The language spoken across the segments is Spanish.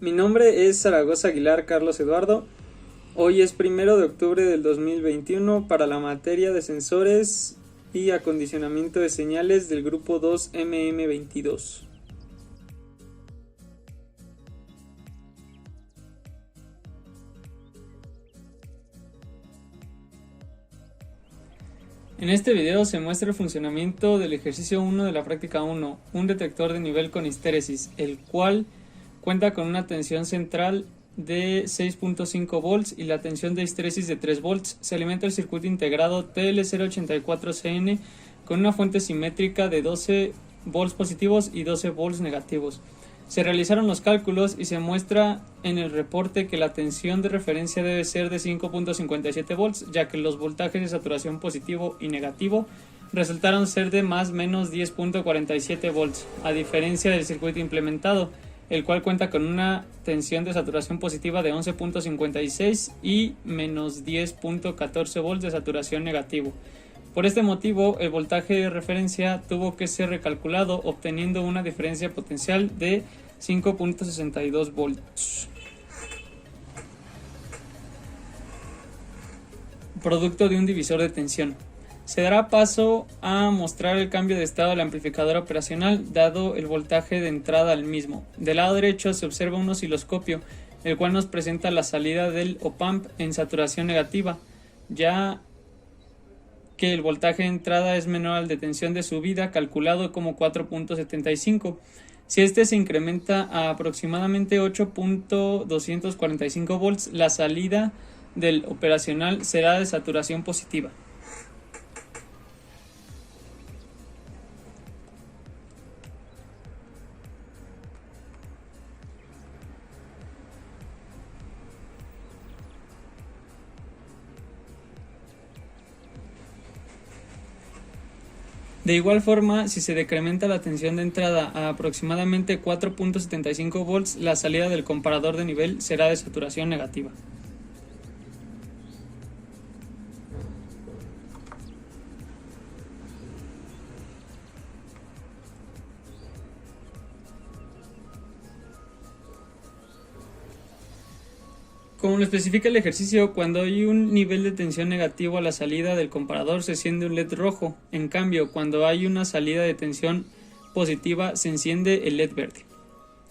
Mi nombre es Zaragoza Aguilar Carlos Eduardo. Hoy es 1 de octubre del 2021 para la materia de sensores y acondicionamiento de señales del grupo 2MM22. En este video se muestra el funcionamiento del ejercicio 1 de la práctica 1, un detector de nivel con histéresis, el cual cuenta con una tensión central de 6.5 volts y la tensión de histéresis de 3 volts. Se alimenta el circuito integrado TL084CN con una fuente simétrica de 12 volts positivos y 12 volts negativos. Se realizaron los cálculos y se muestra en el reporte que la tensión de referencia debe ser de 5.57 volts, ya que los voltajes de saturación positivo y negativo resultaron ser de más o menos 10.47 volts, a diferencia del circuito implementado, el cual cuenta con una tensión de saturación positiva de 11.56 y menos 10.14 volts de saturación negativo. Por este motivo, el voltaje de referencia tuvo que ser recalculado, obteniendo una diferencia potencial de 5.62 volts. Producto de un divisor de tensión. Se dará paso a mostrar el cambio de estado del amplificador operacional, dado el voltaje de entrada al mismo. Del lado derecho se observa un osciloscopio, el cual nos presenta la salida del op-amp en saturación negativa, ya que el voltaje de entrada es menor al de tensión de subida, calculado como 4.75. Si este se incrementa a aproximadamente 8.245 volts, la salida del operacional será de saturación positiva. De igual forma, si se decrementa la tensión de entrada a aproximadamente 4.75 volts, la salida del comparador de nivel será de saturación negativa. Como lo especifica el ejercicio, cuando hay un nivel de tensión negativo a la salida del comparador se enciende un LED rojo. En cambio, cuando hay una salida de tensión positiva se enciende el LED verde.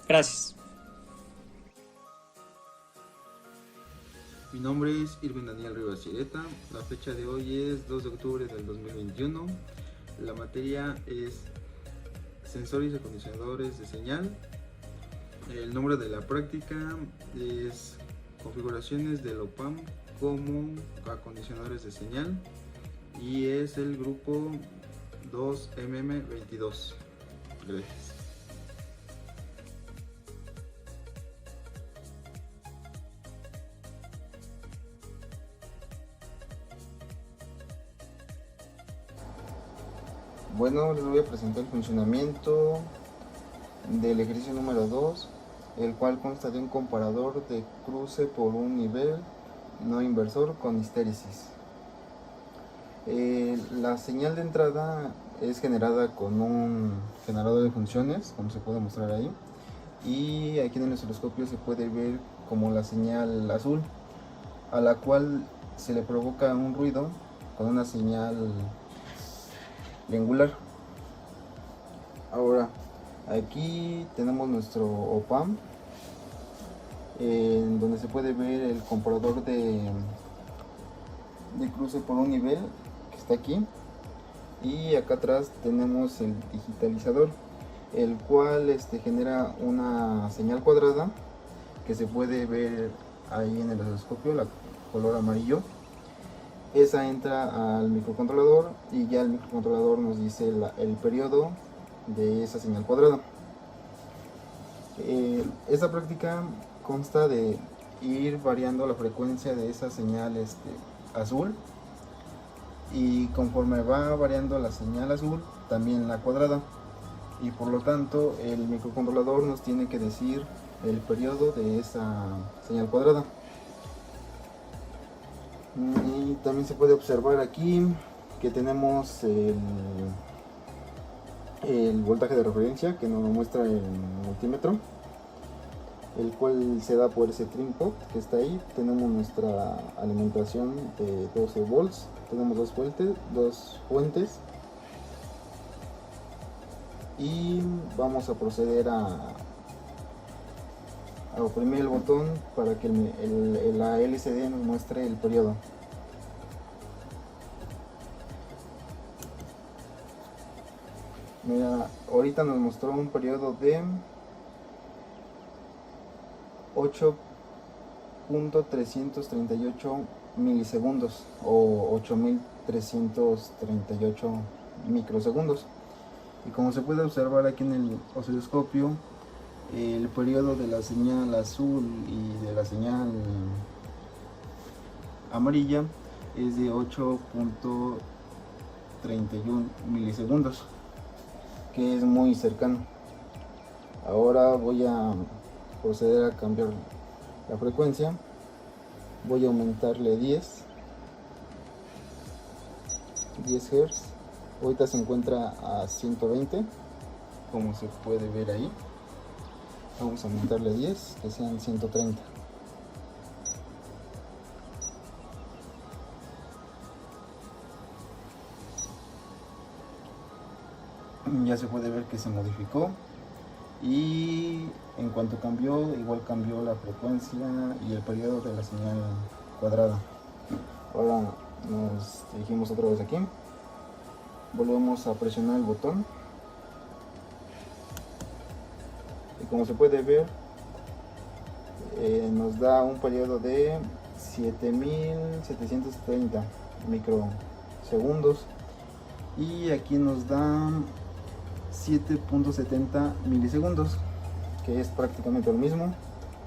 Gracias. Mi nombre es Irvin Daniel Rivas Chireta. La fecha de hoy es 2 de octubre del 2021. La materia es sensores y acondicionadores de señal. El nombre de la práctica es configuraciones del op-amp como acondicionadores de señal y es el grupo 2MM22. Gracias. Bueno, les voy a presentar el funcionamiento del ejercicio número 2, el cual consta de un comparador de cruce por un nivel no inversor con histéresis. La señal de entrada es generada con un generador de funciones, como se puede mostrar ahí, y aquí en el osciloscopio se puede ver como la señal azul, a la cual se le provoca un ruido con una señal triangular. Ahora, aquí tenemos nuestro op-amp, en donde se puede ver el comparador de cruce por un nivel que está aquí, y acá atrás tenemos el digitalizador, el cual genera una señal cuadrada que se puede ver ahí en el osciloscopio, la color amarillo. Esa entra al microcontrolador y ya el microcontrolador nos dice el periodo de esa señal cuadrada. Esta práctica consta de ir variando la frecuencia de esa señal azul, y conforme va variando la señal azul también la cuadrada, y por lo tanto el microcontrolador nos tiene que decir el periodo de esa señal cuadrada. Y también se puede observar aquí que tenemos el voltaje de referencia que nos muestra el multímetro, el cual se da por ese trim pot que está ahí. Tenemos nuestra alimentación de 12 volts, tenemos dos fuentes y vamos a proceder a oprimir el botón para que la LCD nos muestre el periodo. Mira, ahorita nos mostró un periodo de 8.338 milisegundos o 8.338 microsegundos. Y como se puede observar aquí en el osciloscopio, el periodo de la señal azul y de la señal amarilla es de 8.31 milisegundos, que es muy cercano. Ahora voy a proceder a cambiar la frecuencia. Voy a aumentarle 10 Hz. Ahorita se encuentra a 120, como se puede ver ahí. Vamos a aumentarle 10, que sean 130. Ya se puede ver que se modificó, y en cuanto cambió, igual cambió la frecuencia y el periodo de la señal cuadrada. Ahora nos dirigimos otra vez aquí, volvemos a presionar el botón y como se puede ver, nos da un periodo de 7730 microsegundos, y aquí nos da 7.70 milisegundos, que es prácticamente lo mismo.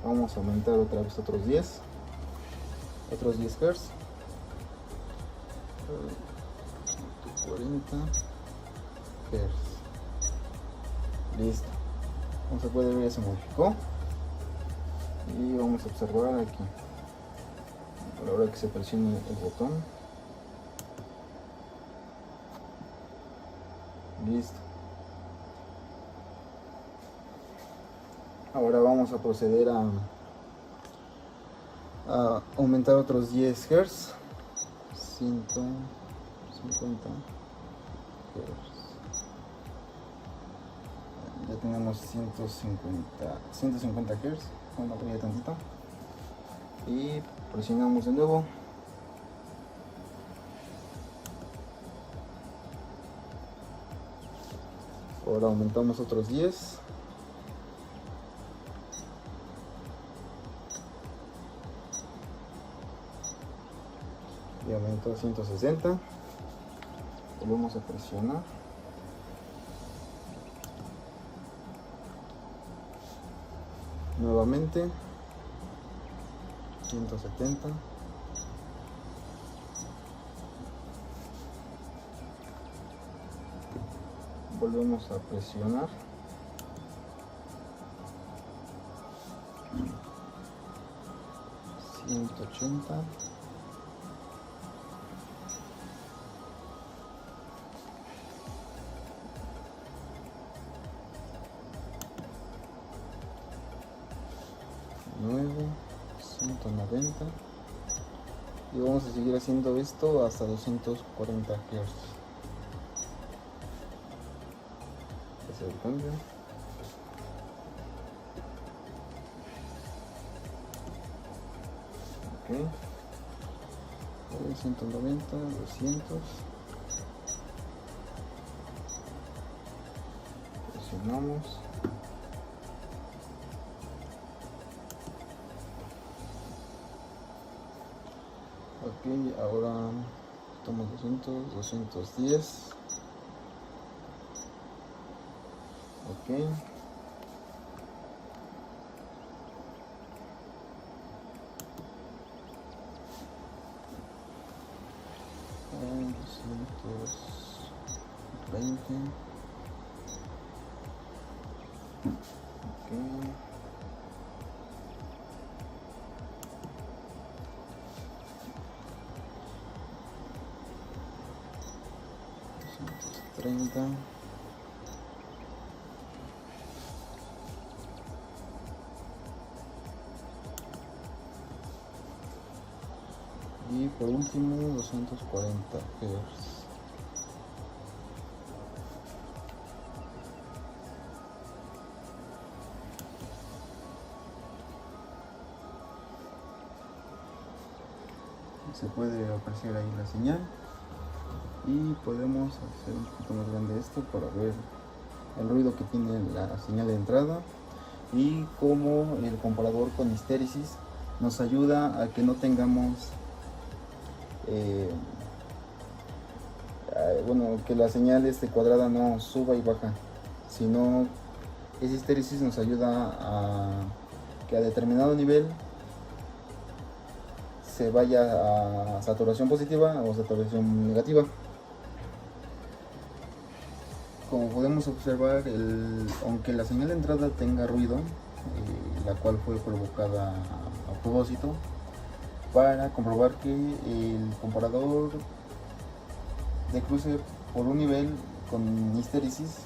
Vamos a aumentar otra vez otros 10 Hz, 40 Hz. Listo, como se puede ver, ya se modificó. Y vamos a observar aquí, a la hora que se presione el botón. Listo. Ahora vamos a proceder a aumentar otros 10 Hz, 150 Hz. Ya tenemos 150 Hz. Vamos a apoyar tantito y presionamos de nuevo. Ahora aumentamos otros 10. Y aumentó a 160. Volvemos a presionar. Nuevamente 170. Volvemos a presionar. $180. Nuevo, 190. Y vamos a seguir haciendo esto hasta 240 Hz. Hacer el cambio. Ok. 190, 200. Presionamos. Ok, ahora tomo 200, 210. Ok. 220. Ok. 30. y por último 240 Hz. Se puede apreciar ahí la señal y podemos hacer un poquito más grande esto para ver el ruido que tiene la señal de entrada y cómo el comparador con histéresis nos ayuda a que no tengamos que la señal cuadrada no suba y baja, sino esa histéresis nos ayuda a que a determinado nivel se vaya a saturación positiva o saturación negativa. Como podemos observar, aunque la señal de entrada tenga ruido, la cual fue provocada a propósito para comprobar que el comparador de cruce por un nivel con histéresis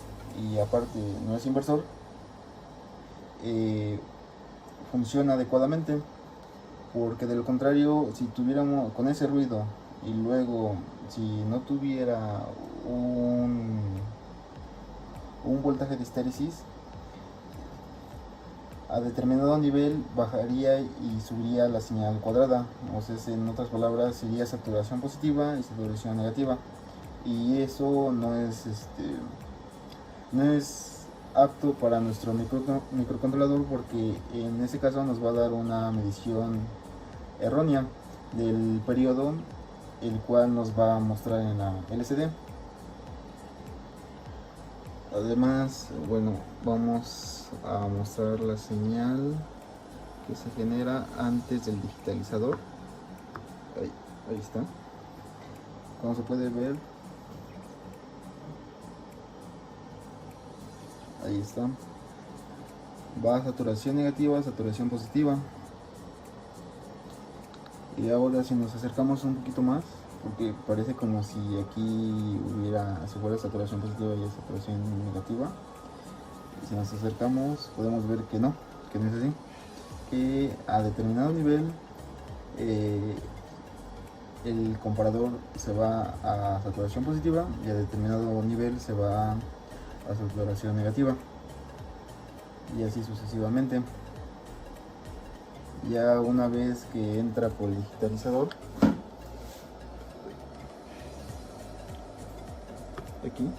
y aparte no es inversor, funciona adecuadamente, porque de lo contrario, si tuviéramos con ese ruido y luego si no tuviera un voltaje de histéresis, a determinado nivel bajaría y subiría la señal cuadrada, o sea, en otras palabras sería saturación positiva y saturación negativa, y eso no es apto para nuestro microcontrolador, porque en ese caso nos va a dar una medición errónea del periodo, el cual nos va a mostrar en la LCD. Además, vamos a mostrar la señal que se genera antes del digitalizador. Ahí está. Como se puede ver, ahí está. Va a saturación negativa, saturación positiva. Y ahora si nos acercamos un poquito más, porque parece como si aquí si fuera saturación positiva y saturación negativa, si nos acercamos podemos ver que no es así, que a determinado nivel el comparador se va a saturación positiva y a determinado nivel se va a saturación negativa, y así sucesivamente. Ya una vez que entra por el digitalizador, aquí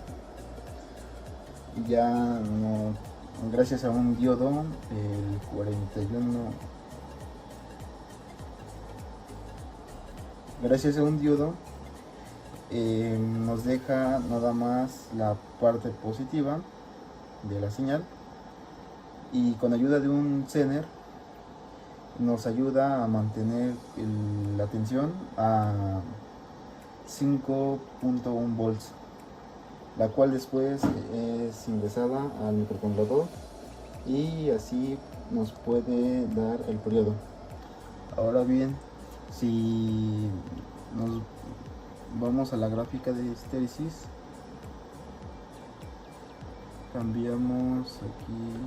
ya no, gracias a un diodo, el 41, gracias a un diodo nos deja nada más la parte positiva de la señal, y con ayuda de un zener nos ayuda a mantener la tensión a 5.1 volts, la cual después es ingresada al microcontrolador y así nos puede dar el periodo. Ahora bien, si nos vamos a la gráfica de histéresis, cambiamos aquí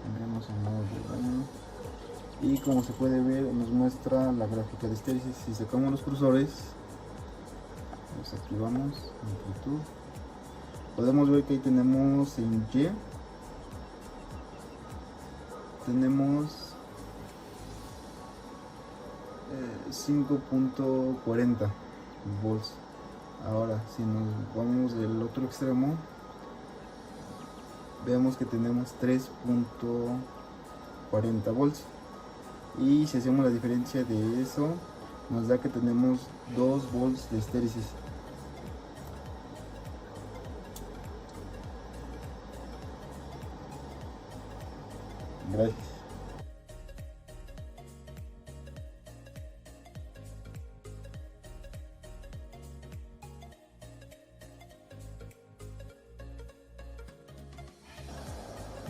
cambiamos el modo de baño, y como se puede ver nos muestra la gráfica de histéresis. Si sacamos los cursores, los activamos, amplitud, podemos ver que ahí tenemos en Y, tenemos 5.40 volts. Ahora si nos vamos del otro extremo, vemos que tenemos 3.40 volts, y si hacemos la diferencia de eso nos da que tenemos 2 volts de histéresis. Gracias.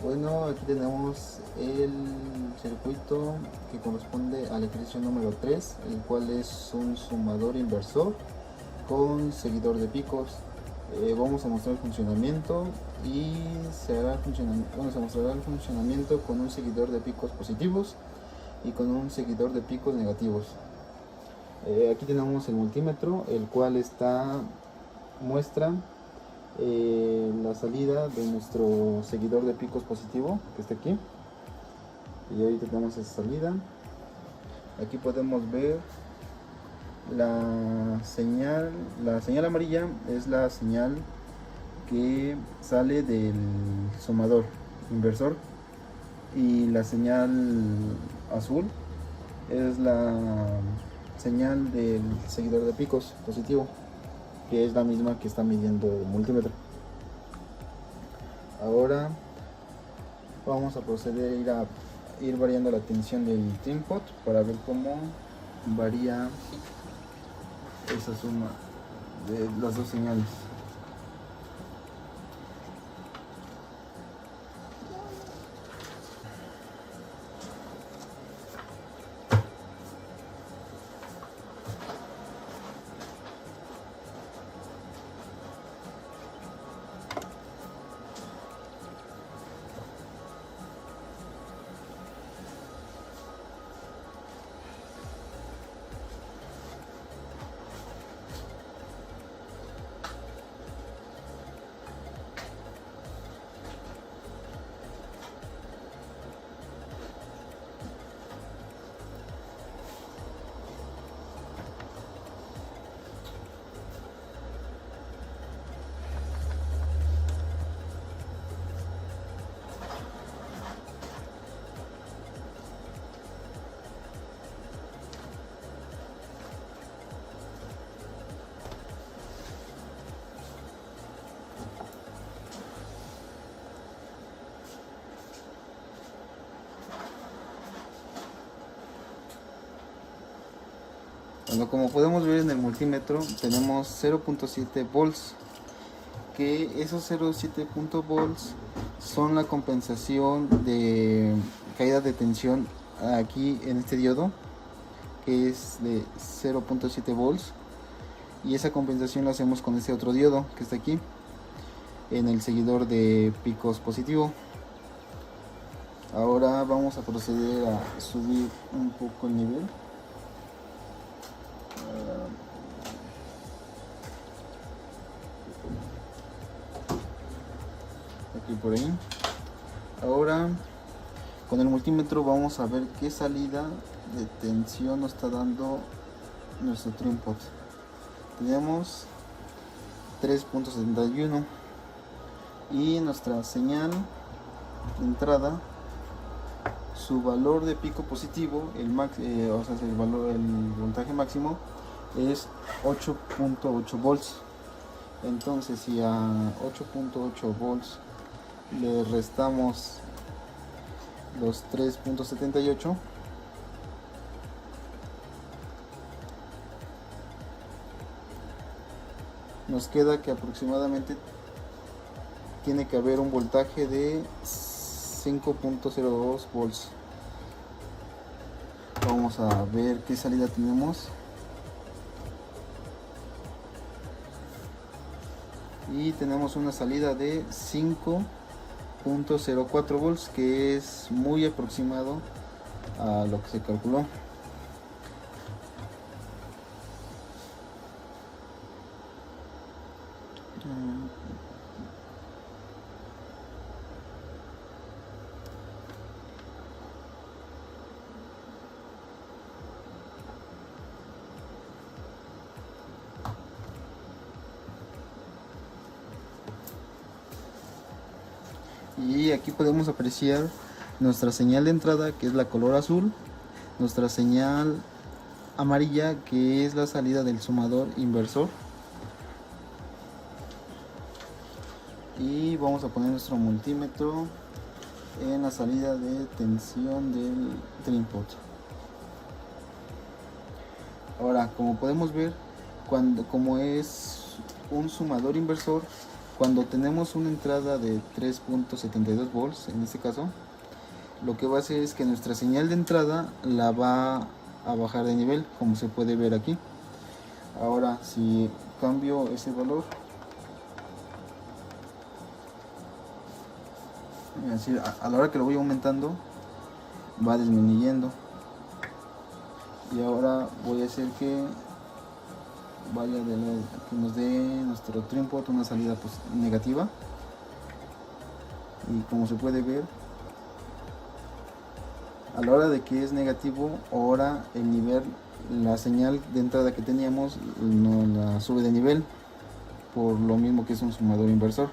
Bueno, aquí tenemos el circuito que corresponde al ejercicio número 3, el cual es un sumador inversor con seguidor de picos, Vamos a mostrar el funcionamiento y se mostrará el funcionamiento con un seguidor de picos positivos y con un seguidor de picos negativos. Aquí tenemos el multímetro, el cual muestra la salida de nuestro seguidor de picos positivo, que está aquí, y ahí tenemos esa salida. Aquí podemos ver la señal amarilla, es la señal que sale del sumador inversor, y la señal azul es la señal del seguidor de picos positivo, que es la misma que está midiendo el multímetro. Ahora vamos a proceder a ir variando la tensión del trim pot para ver cómo varía esa suma de las dos señales. Bueno, como podemos ver en el multímetro tenemos 0.7 volts, que esos 0.7 volts son la compensación de caída de tensión aquí en este diodo, que es de 0.7 volts, y esa compensación la hacemos con este otro diodo que está aquí en el seguidor de picos positivo. Ahora vamos a proceder a subir un poco el nivel. Aquí por ahí. Ahora con el multímetro vamos a ver qué salida de tensión nos está dando nuestro trim pot. Tenemos 3.71 y nuestra señal de entrada, su valor de pico positivo, el voltaje máximo es 8.8 volts. Entonces, si a 8.8 volts le restamos los 3.78, nos queda que aproximadamente tiene que haber un voltaje de 5.02 volts. Vamos a ver qué salida tenemos. Y tenemos una salida de 5.04 volts, que es muy aproximado a lo que se calculó. Y aquí podemos apreciar nuestra señal de entrada, que es la color azul, nuestra señal amarilla, que es la salida del sumador inversor, y vamos a poner nuestro multímetro en la salida de tensión del trim pot. Ahora, como podemos ver, como es un sumador inversor, cuando tenemos una entrada de 3.72 volts, en este caso, lo que va a hacer es que nuestra señal de entrada la va a bajar de nivel, como se puede ver aquí. Ahora, si cambio ese valor Es decir, a la hora que lo voy aumentando va disminuyendo. Y ahora voy a hacer que vaya que nos dé nuestro trim pot una salida pues, negativa. Y como se puede ver, a la hora de que es negativo, ahora el nivel, la señal de entrada que teníamos no la sube de nivel, por lo mismo que es un sumador inversor.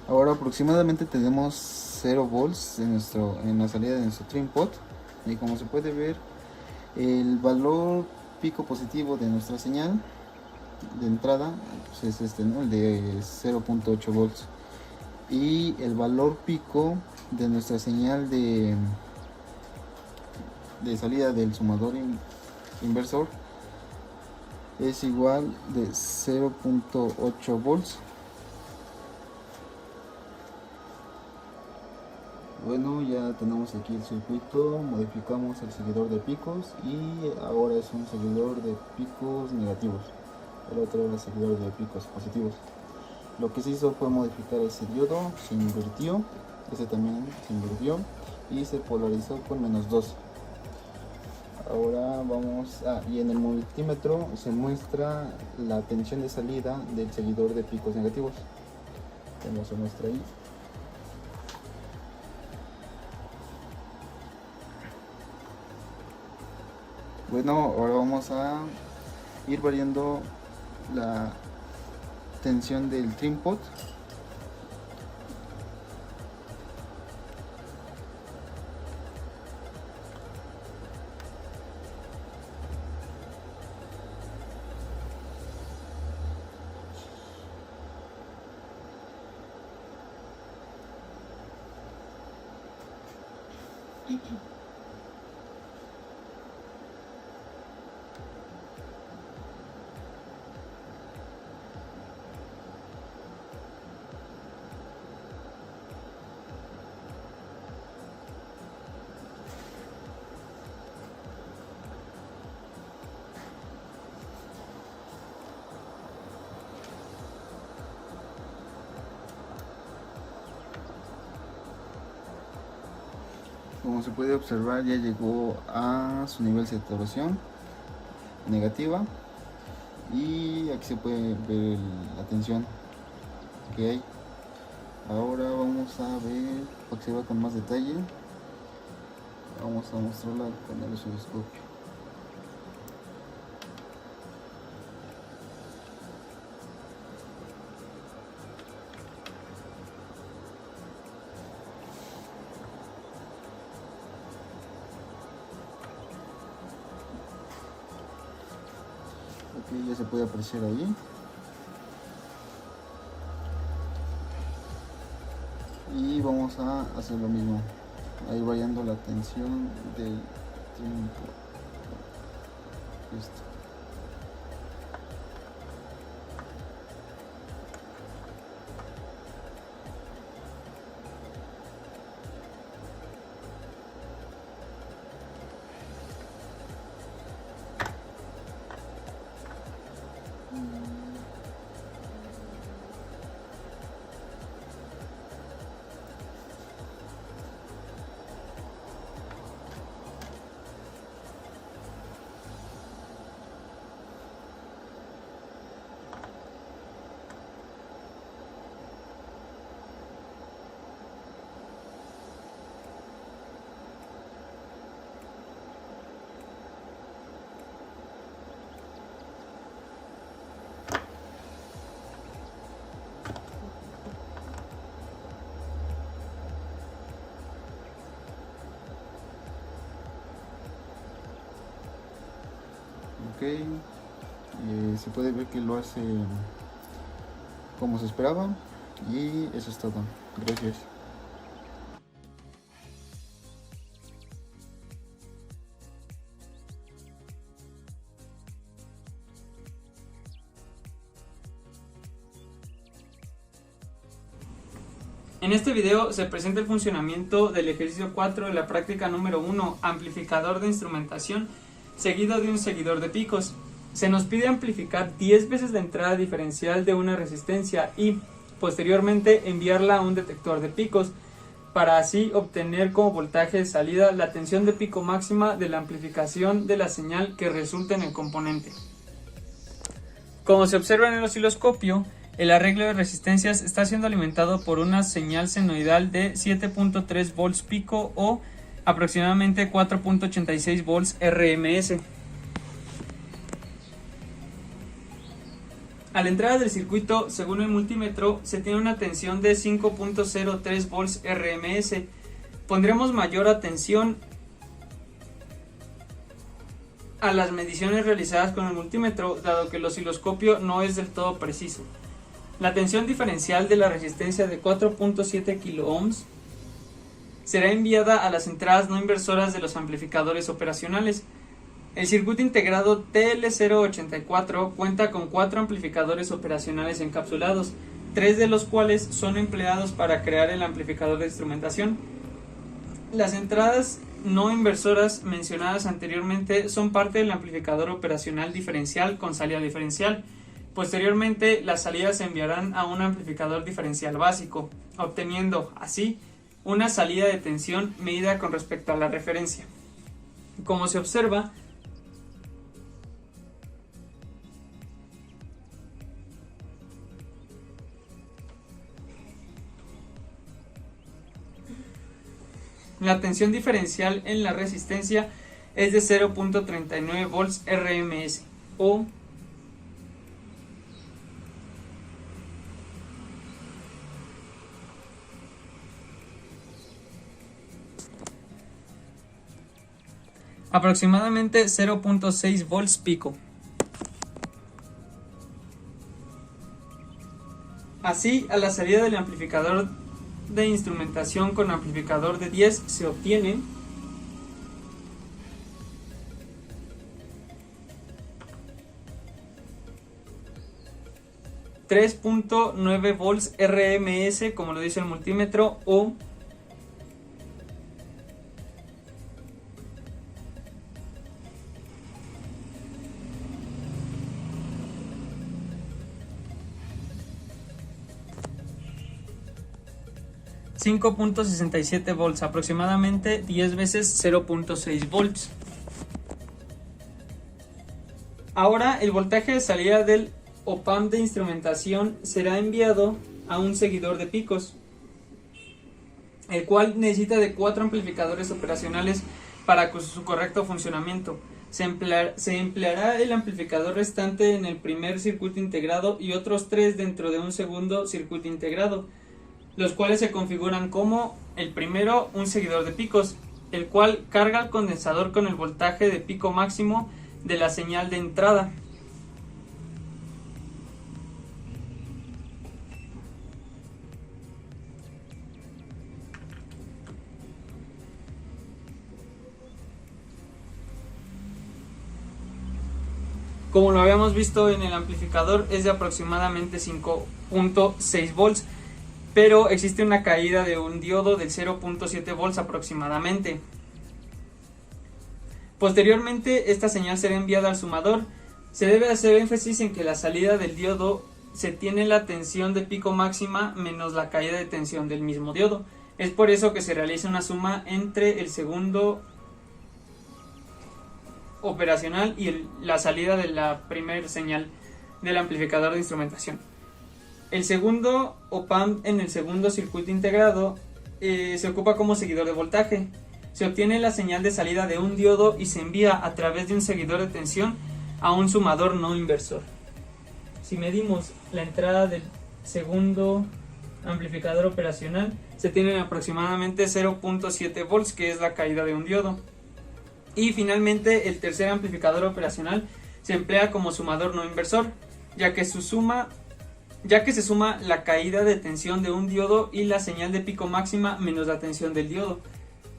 Ahora aproximadamente tenemos 0 volts en la salida de nuestro trim pot, y como se puede ver, el valor pico positivo de nuestra señal de entrada pues es este, ¿no? El de 0.8 volts, y el valor pico de nuestra señal de salida del sumador inversor es igual de 0.8 volts. Bueno, ya tenemos aquí el circuito, modificamos el seguidor de picos y ahora es un seguidor de picos negativos. El otro era el seguidor de picos positivos. Lo que se hizo fue modificar ese diodo, se invirtió, ese también se invirtió y se polarizó con -2. Ahora vamos y en el multímetro se muestra la tensión de salida del seguidor de picos negativos. Como se muestra ahí. Bueno, ahora vamos a ir variando la tensión del trim pot. Como se puede observar, ya llegó a su nivel de saturación negativa, y aquí se puede ver la tensión que hay. Ahora vamos a ver, para que se vea con más detalle, vamos a mostrarla con el osciloscopio. Ok, ya se puede apreciar ahí. Y vamos a hacer lo mismo, a ir variando la tensión del tiempo. Listo. ok. Se puede ver que lo hace como se esperaba. Y eso es todo. Gracias. En este video se presenta el funcionamiento del ejercicio 4 de la práctica número 1, amplificador de instrumentación, seguido de un seguidor de picos. Se nos pide amplificar 10 veces la entrada diferencial de una resistencia y, posteriormente, enviarla a un detector de picos, para así obtener como voltaje de salida la tensión de pico máxima de la amplificación de la señal que resulta en el componente. Como se observa en el osciloscopio, el arreglo de resistencias está siendo alimentado por una señal senoidal de 7.3 volts pico o aproximadamente 4.86 volts RMS. A la entrada del circuito, según el multímetro, se tiene una tensión de 5.03 volts RMS. Pondremos mayor atención a las mediciones realizadas con el multímetro, dado que el osciloscopio no es del todo preciso. La tensión diferencial de la resistencia de 4.7 kiloohms será enviada a las entradas no inversoras de los amplificadores operacionales. El circuito integrado TL084 cuenta con 4 amplificadores operacionales encapsulados, 3 de los cuales son empleados para crear el amplificador de instrumentación. Las entradas no inversoras mencionadas anteriormente son parte del amplificador operacional diferencial con salida diferencial. Posteriormente, las salidas se enviarán a un amplificador diferencial básico, obteniendo así una salida de tensión medida con respecto a la referencia. Como se observa, la tensión diferencial en la resistencia es de 0.39 volts RMS o aproximadamente 0.6 volts pico. Así, a la salida del amplificador de instrumentación con amplificador de 10 se obtiene $3.9 volts RMS, como lo dice el multímetro, o $5.67 volts, aproximadamente 10 veces 0.6 volts. Ahora el voltaje de salida del op-amp de instrumentación será enviado a un seguidor de picos, el cual necesita de 4 amplificadores operacionales para su correcto funcionamiento. Se empleará el amplificador restante en el primer circuito integrado y otros 3 dentro de un segundo circuito integrado, los cuales se configuran como: el primero, un seguidor de picos, el cual carga al condensador con el voltaje de pico máximo de la señal de entrada. Como lo habíamos visto en el amplificador, es de aproximadamente 5.6 volts, pero existe una caída de un diodo del 0.7 volts aproximadamente. Posteriormente, esta señal será enviada al sumador. Se debe hacer énfasis en que la salida del diodo se tiene la tensión de pico máxima menos la caída de tensión del mismo diodo. Es por eso que se realiza una suma entre el segundo operacional y la salida de la primera señal del amplificador de instrumentación. El segundo op-amp en el segundo circuito integrado se ocupa como seguidor de voltaje. Se obtiene la señal de salida de un diodo y se envía a través de un seguidor de tensión a un sumador no inversor. Si medimos la entrada del segundo amplificador operacional, se tienen aproximadamente 0.7 volts, que es la caída de un diodo. Y finalmente, el tercer amplificador operacional se emplea como sumador no inversor, ya que se suma la caída de tensión de un diodo y la señal de pico máxima menos la tensión del diodo.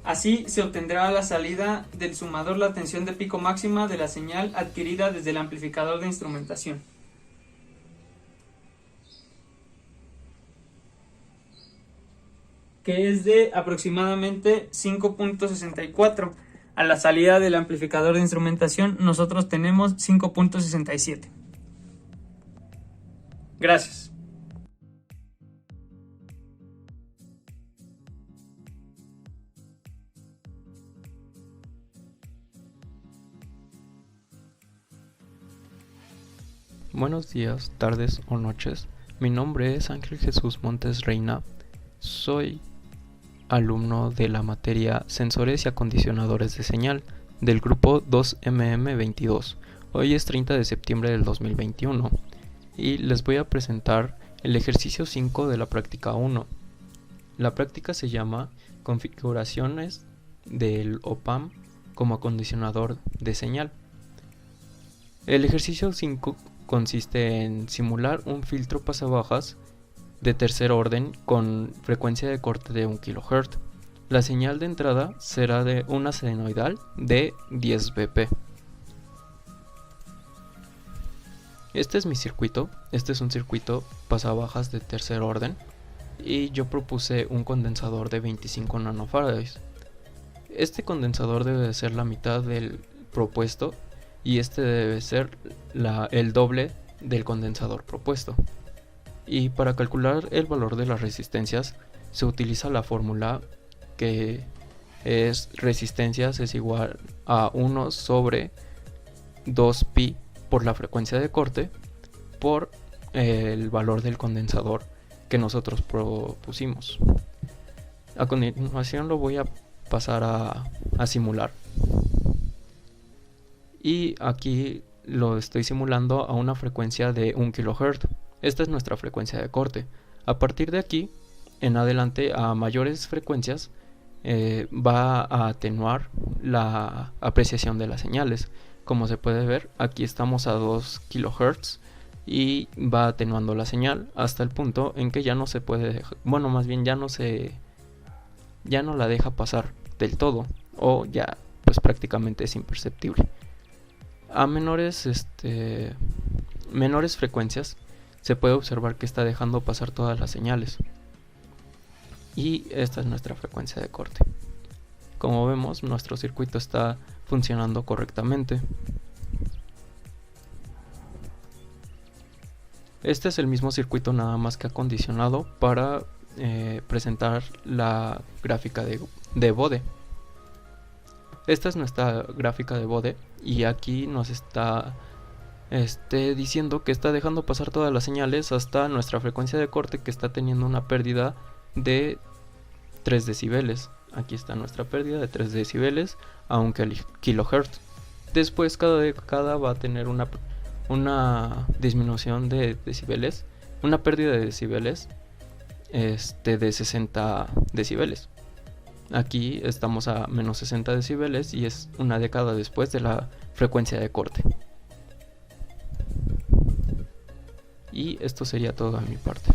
Así se obtendrá a la salida del sumador la tensión de pico máxima de la señal adquirida desde el amplificador de instrumentación. Que es de aproximadamente 5.64. A la salida del amplificador de instrumentación nosotros tenemos 5.67. Gracias. Buenos días, tardes o noches. Mi nombre es Ángel Jesús Montes Reina. Soy alumno de la materia Sensores y Acondicionadores de Señal del grupo 2MM22. Hoy es 30 de septiembre del 2021 y les voy a presentar el ejercicio 5 de la práctica 1. La práctica se llama Configuraciones del op-amp como acondicionador de señal. El ejercicio 5 consiste en simular un filtro pasabajas de tercer orden con frecuencia de corte de 1 kHz. La señal de entrada será de una senoidal de 10 Vp. Este es mi circuito. Este es un circuito pasabajas de tercer orden y yo propuse un condensador de 25 nanofarads. Este condensador debe de ser la mitad del propuesto y este debe ser el doble del condensador propuesto. Y para calcular el valor de las resistencias se utiliza la fórmula que es resistencias es igual a 1 sobre 2pi por la frecuencia de corte por el valor del condensador que nosotros propusimos. A continuación lo voy a pasar a simular. Y aquí lo estoy simulando a una frecuencia de 1 kHz. Esta es nuestra frecuencia de corte. A partir de aquí en adelante, a mayores frecuencias va a atenuar la apreciación de las señales. Como se puede ver, aquí estamos a 2 kHz y va atenuando la señal hasta el punto en que ya no se puede, bueno, más bien ya no la deja pasar del todo, o ya pues prácticamente es imperceptible. A menores frecuencias se puede observar que está dejando pasar todas las señales. Y esta es nuestra frecuencia de corte. Como vemos, nuestro circuito está funcionando correctamente. Este es el mismo circuito, nada más que acondicionado para presentar la gráfica de Bode. Esta es nuestra gráfica de Bode y aquí nos está diciendo que está dejando pasar todas las señales hasta nuestra frecuencia de corte, que está teniendo una pérdida de 3 decibeles. Aquí está nuestra pérdida de 3 decibeles a 1 kHz. Después cada década va a tener una disminución de decibeles, una pérdida de decibeles de 60 decibeles. Aquí estamos a menos 60 decibeles y es una década después de la frecuencia de corte. Y esto sería todo de mi parte.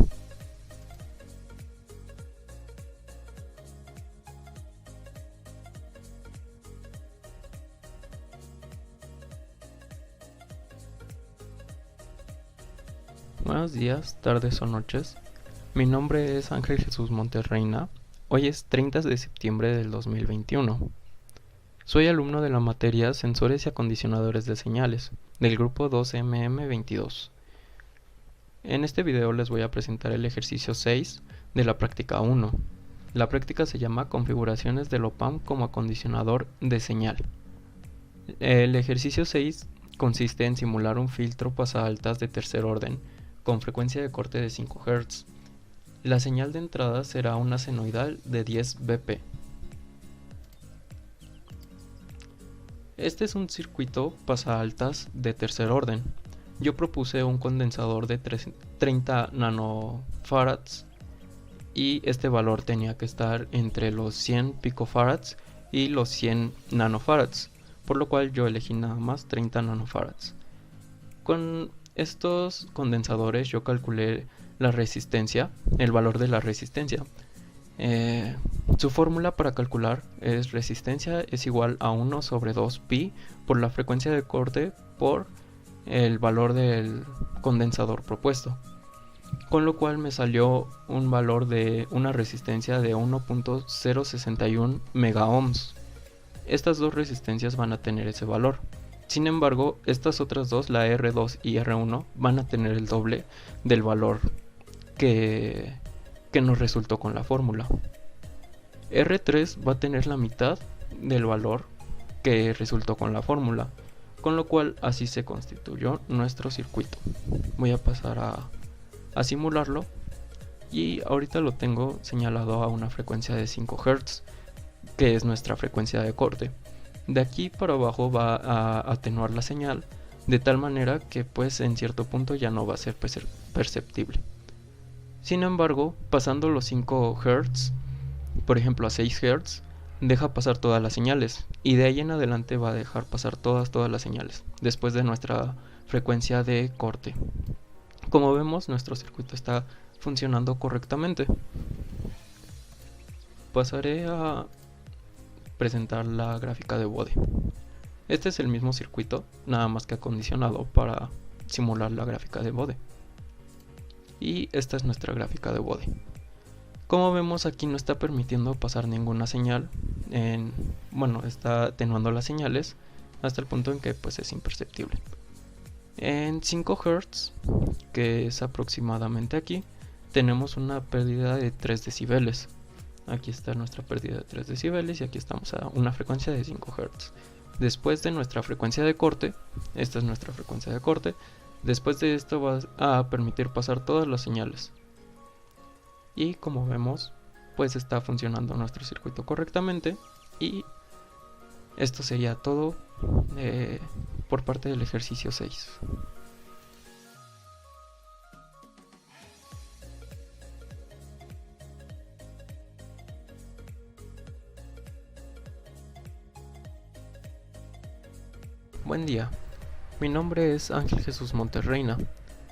Buenos días, tardes o noches. Mi nombre es Ángel Jesús Montes Reina. Hoy es 30 de septiembre del 2021. Soy alumno de la materia Sensores y Acondicionadores de Señales del grupo 2MM22. En este video les voy a presentar el ejercicio 6 de la práctica 1. La práctica se llama Configuraciones del op-amp como acondicionador de señal. El ejercicio 6 consiste en simular un filtro pasaaltas de tercer orden con frecuencia de corte de 5 Hz. La señal de entrada será una senoidal de 10 Vp. Este es un circuito pasaaltas de tercer orden. Yo propuse un condensador de 30 nanofarads y este valor tenía que estar entre los 100 picofarads y los 100 nanofarads, por lo cual yo elegí nada más 30 nanofarads. Con estos condensadores yo calculé la resistencia, el valor de la resistencia. Su fórmula para calcular es resistencia es igual a 1 sobre 2 pi por la frecuencia de corte por el valor del condensador propuesto, con lo cual me salió un valor de una resistencia de 1.061 megaohms. Estas dos resistencias van a tener ese valor. Sin embargo, estas otras dos, la R2 y R1, van a tener el doble del valor que nos resultó con la fórmula. R3 va a tener la mitad del valor que resultó con la fórmula, con lo cual así se constituyó nuestro circuito. Voy a pasar a simularlo y ahorita lo tengo señalado a una frecuencia de 5 Hz, que es nuestra frecuencia de corte. De aquí para abajo va a atenuar la señal de tal manera que pues en cierto punto ya no va a ser perceptible. Sin embargo, pasando los 5 Hz, por ejemplo a 6 Hz, deja pasar todas las señales y de ahí en adelante va a dejar pasar todas las señales después de nuestra frecuencia de corte. Como vemos, nuestro circuito está funcionando correctamente. Pasaré a presentar la gráfica de Bode. Este es el mismo circuito, nada más que acondicionado para simular la gráfica de Bode. Y esta es nuestra gráfica de Bode. Como vemos, aquí no está permitiendo pasar ninguna señal. Está atenuando las señales hasta el punto en que pues es imperceptible. En 5 Hz, que es aproximadamente aquí, tenemos una pérdida de 3 decibeles. Aquí está nuestra pérdida de 3 decibeles y aquí estamos a una frecuencia de 5 Hz. Después de nuestra frecuencia de corte, esta es nuestra frecuencia de corte, después de esto va a permitir pasar todas las señales. Y como vemos, pues está funcionando nuestro circuito correctamente. Y esto sería todo por parte del ejercicio 6. Buen día, mi nombre es Ángel Jesús Montes Reina.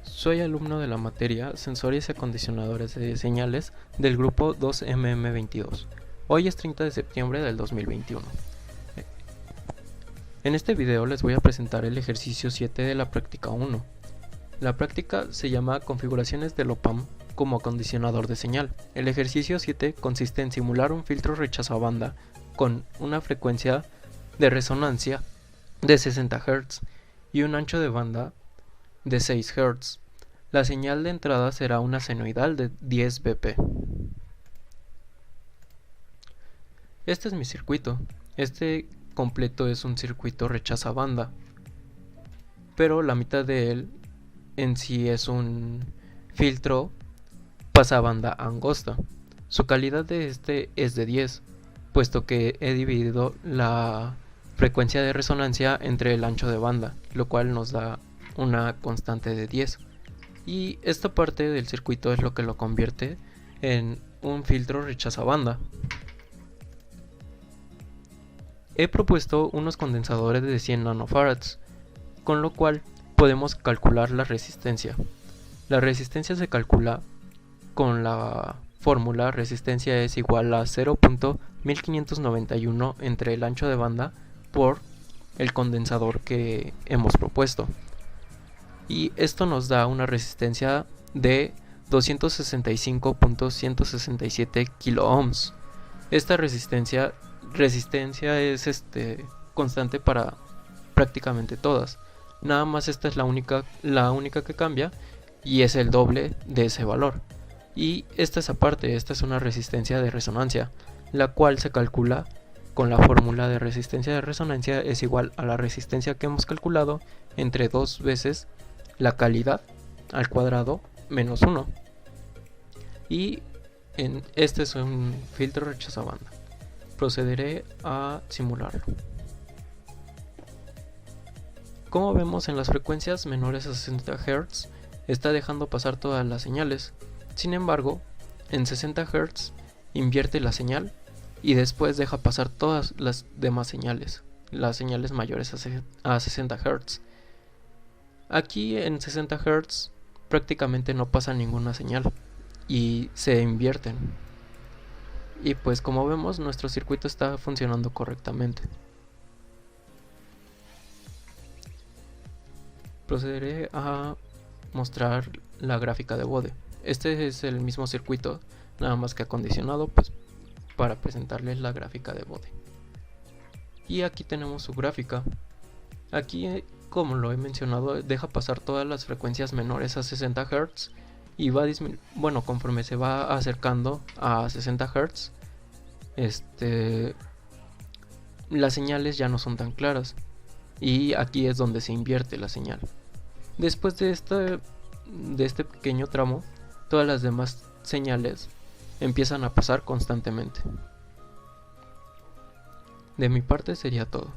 Soy alumno de la materia Sensores y Acondicionadores de Señales del grupo 2MM22. Hoy es 30 de septiembre del 2021. En este video les voy a presentar el ejercicio 7 de la práctica 1. La práctica se llama Configuraciones del OP-Amp como acondicionador de señal. El ejercicio 7 consiste en simular un filtro rechazo a banda con una frecuencia de resonancia de 60 Hz y un ancho de banda de 6 Hz. La señal de entrada será una senoidal de 10 Bp. Este es mi circuito. Este completo es un circuito rechaza banda, pero la mitad de él en sí es un filtro pasabanda angosta. Su calidad de este es de 10, puesto que he dividido la frecuencia de resonancia entre el ancho de banda, lo cual nos da una constante de 10. Y esta parte del circuito es lo que lo convierte en un filtro rechaza banda. He propuesto unos condensadores de 100 nanofarads, con lo cual podemos calcular la resistencia. La resistencia se calcula con la fórmula resistencia es igual a 0.1591 entre el ancho de banda por el condensador que hemos propuesto. Y esto nos da una resistencia de 265.167 kiloohms. Esta resistencia es constante para prácticamente todas. Nada más esta es la única que cambia y es el doble de ese valor. Y esta es aparte, esta es una resistencia de resonancia, la cual se calcula con la fórmula de resistencia de resonancia es igual a la resistencia que hemos calculado entre 2 veces la calidad al cuadrado menos 1. Y este es un filtro rechaza banda. Procederé a simularlo. Como vemos, en las frecuencias menores a 60 Hz está dejando pasar todas las señales. Sin embargo, en 60 Hz invierte la señal y después deja pasar todas las demás señales, las señales mayores a 60 Hz. Aquí en 60 Hz prácticamente no pasa ninguna señal y se invierten. Y pues como vemos, nuestro circuito está funcionando correctamente. Procederé a mostrar la gráfica de bode. Este es el mismo circuito, nada más que acondicionado pues para presentarles la gráfica de bode. Y aquí tenemos su gráfica. Aquí, como lo he mencionado, deja pasar todas las frecuencias menores a 60 Hz y va conforme se va acercando a 60 Hz, las señales ya no son tan claras y aquí es donde se invierte la señal. Después de este pequeño tramo, todas las demás señales empiezan a pasar constantemente. De mi parte sería todo.